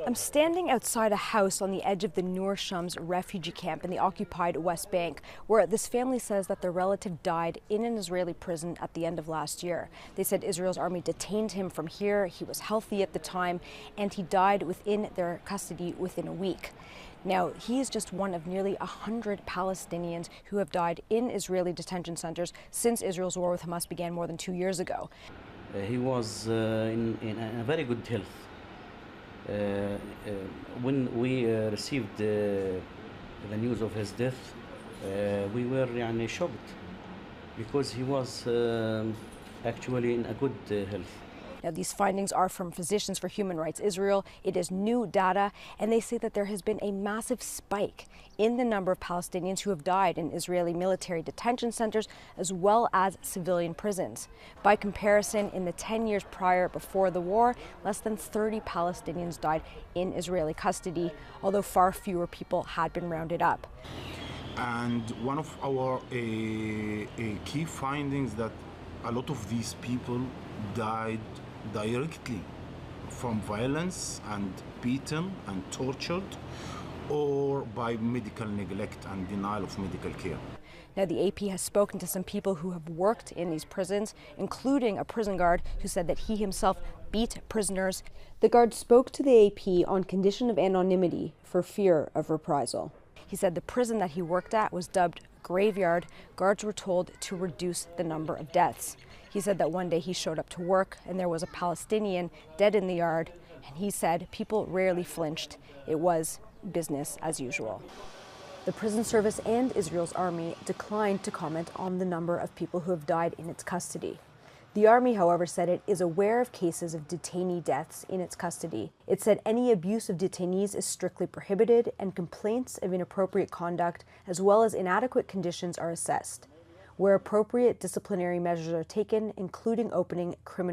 I'm standing outside a house on the edge of the Nur Shams refugee camp in the occupied West Bank, where this family says that their relative died in an Israeli prison at the end of last year. They said Israel's army detained him from here. He was healthy at the time, and he died within their custody within a week. Now, he is just one of nearly 100 Palestinians who have died in Israeli detention centers since Israel's war with Hamas began more than 2 years ago. He was in a very good health. When we received the news of his death, we were shocked because he was actually in a good health. Now, these findings are from Physicians for Human Rights Israel. It is new data, and they say that there has been a massive spike in the number of Palestinians who have died in Israeli military detention centers as well as civilian prisons. By comparison, in the 10 years prior before the war, less than 30 Palestinians died in Israeli custody, although far fewer people had been rounded up. And one of our key findings that a lot of these people died directly from violence and beaten and tortured, or by medical neglect and denial of medical care. Now, the AP has spoken to some people who have worked in these prisons, including a prison guard who said that he himself beat prisoners. The guard spoke to the AP on condition of anonymity for fear of reprisal. He said the prison that he worked at was dubbed graveyard. Guards were told to reduce the number of deaths. He said that one day he showed up to work and there was a Palestinian dead in the yard, and he said people rarely flinched. It was business as usual. The prison service and Israel's army declined to comment on the number of people who have died in its custody. The army, however, said it is aware of cases of detainee deaths in its custody. It said any abuse of detainees is strictly prohibited, and complaints of inappropriate conduct as well as inadequate conditions are assessed, where appropriate disciplinary measures are taken, including opening criminal